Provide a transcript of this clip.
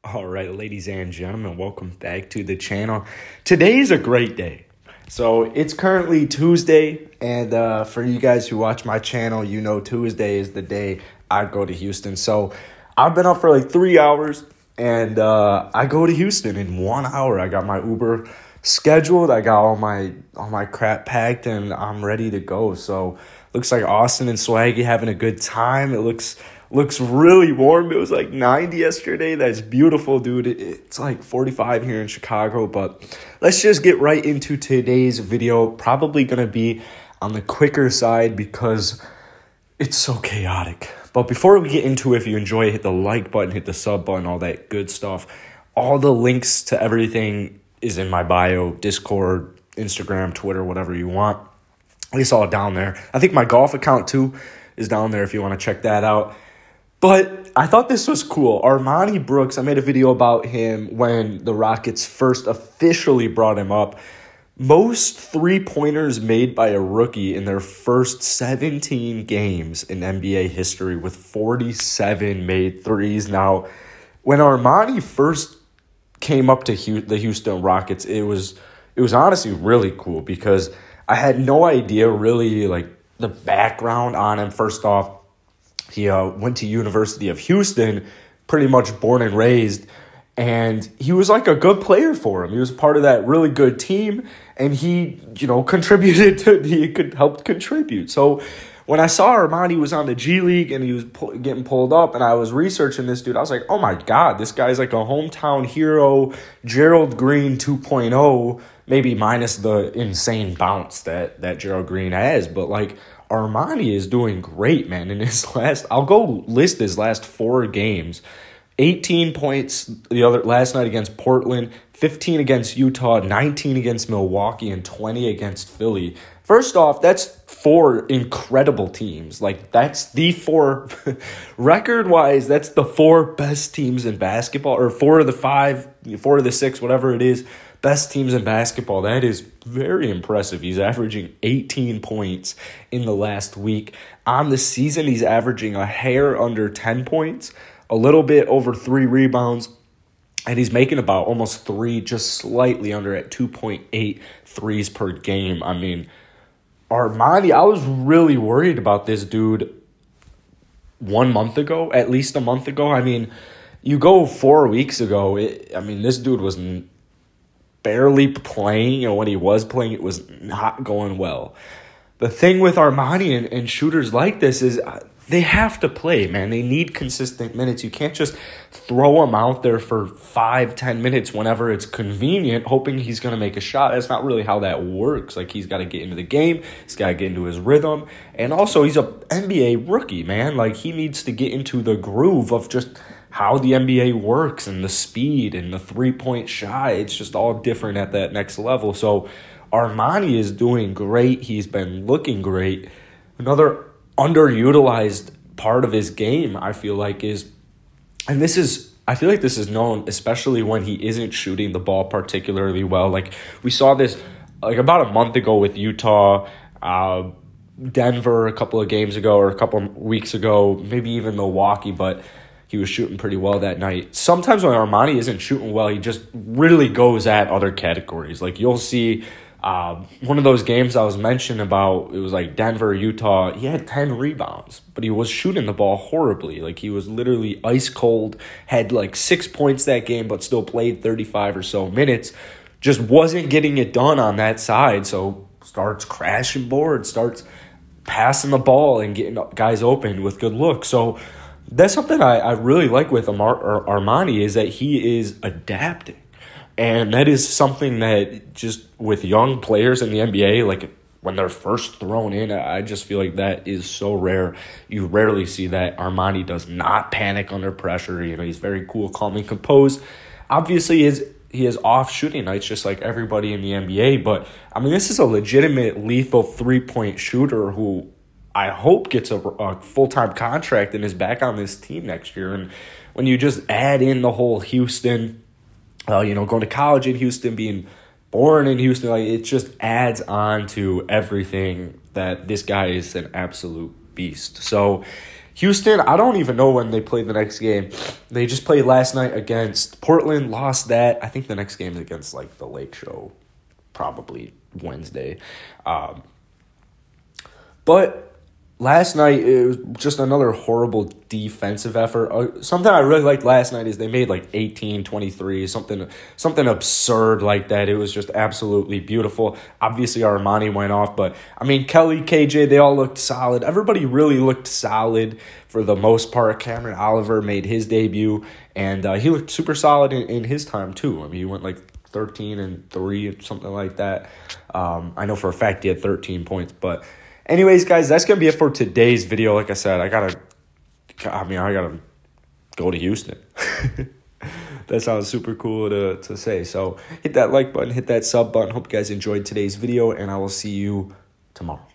All right, ladies and gentlemen, welcome back to the channel. Today's a great day. So it's currently Tuesday, and for you guys who watch my channel, you know Tuesday is the day I go to Houston. So I've been up for like 3 hours, and I go to Houston in 1 hour. I got my Uber scheduled. I got all my crap packed, and I'm ready to go. So looks like Austin and Swaggy having a good time. It looks really warm. It was like 90 yesterday. That's beautiful, dude. It's like 45 here in Chicago, but let's just get right into today's video. Probably going to be on the quicker side because it's so chaotic. But before we get into it, if you enjoy it, hit the like button, hit the sub button, all that good stuff. All the links to everything is in my bio, Discord, Instagram, Twitter, whatever you want. It's all down there. I think my golf account too is down there if you want to check that out. But I thought this was cool. Armoni Brooks, I made a video about him when the Rockets first officially brought him up. Most three-pointers made by a rookie in their first 17 games in NBA history with 47 made threes. Now, when Armoni first came up to the Houston Rockets, it was honestly really cool because I had no idea really like the background on him. First off, he went to University of Houston, pretty much born and raised, and he was like a good player for him. He was part of that really good team, and he helped contribute. So when I saw Armoni was on the G League and he was getting pulled up, and I was researching this dude, I was like, oh my God, this guy's like a hometown hero, Gerald Green 2.0, maybe minus the insane bounce that Gerald Green has, but like, Armoni is doing great, man. In his I'll go list his last 4 games. 18 points last night against Portland, 15 against Utah, 19 against Milwaukee, and 20 against Philly. First off, that's 4 incredible teams. Like, that's the 4, record-wise, that's the 4 best teams in basketball, or 4 of the 5, 4 of the 6, whatever it is, best teams in basketball. That is very impressive. He's averaging 18 points in the last week. On the season, he's averaging a hair under 10 points, a little bit over 3 rebounds, and he's making about almost 3, just slightly under at 2.8 threes per game. I mean, Armoni, I was really worried about this dude 1 month ago, at least a month ago. I mean, you go 4 weeks ago, this dude was barely playing, and when he was playing, it was not going well. The thing with Armoni and shooters like this is they have to play, man. They need consistent minutes. You can't just throw him out there for 5-10 minutes whenever it's convenient, hoping he's going to make a shot. That's not really how that works. Like, he's got to get into the game. He's got to get into his rhythm. And also, he's an NBA rookie, man. Like, he needs to get into the groove of just how the NBA works and the speed and the three-point shot. It's just all different at that next level. So Armoni is doing great. He's been looking great. Another underutilized part of his game, I feel like, I feel like this is known, especially when he isn't shooting the ball particularly well. Like, we saw this like about a month ago with Utah, Denver a couple of games ago, or a couple of weeks ago, maybe even Milwaukee, but he was shooting pretty well that night. Sometimes when Armoni isn't shooting well, he just really goes at other categories. Like, you'll see one of those games I was mentioning about, it was like Denver, Utah. He had 10 rebounds, but he was shooting the ball horribly. Like, he was literally ice cold, had like 6 points that game, but still played 35 or so minutes. Just wasn't getting it done on that side. So starts crashing boards, starts passing the ball and getting guys open with good looks. So that's something I really like with Armoni, is that he is adapting. And that is something that just with young players in the NBA, like when they're first thrown in, I just feel like that is so rare. You rarely see that. Armoni does not panic under pressure. He's very cool, calm, and composed. Obviously, he has off shooting nights just like everybody in the NBA. But, I mean, this is a legitimate lethal three-point shooter who I hope gets a full-time contract and is back on this team next year. And when you just add in the whole Houston, going to college in Houston, being born in Houston, like, it just adds on to everything that this guy is an absolute beast. So Houston, I don't even know when they play the next game. They just played last night against Portland, lost that. I think the next game is against, like, the Lake Show, probably Wednesday. But last night, it was just another horrible defensive effort. Something I really liked last night is they made, like, 18-23, something absurd like that. It was just absolutely beautiful. Obviously, Armoni went off, but, I mean, Kelly, KJ, they all looked solid. Everybody really looked solid for the most part. Cameron Oliver made his debut, and he looked super solid in his time, too. I mean, he went, like, 13-3, something like that. I know for a fact he had 13 points, but... Anyways, guys, that's going to be it for today's video. Like I said, I gotta go to Houston. That sounds super cool to say. So hit that like button, hit that sub button. Hope you guys enjoyed today's video, and I will see you tomorrow.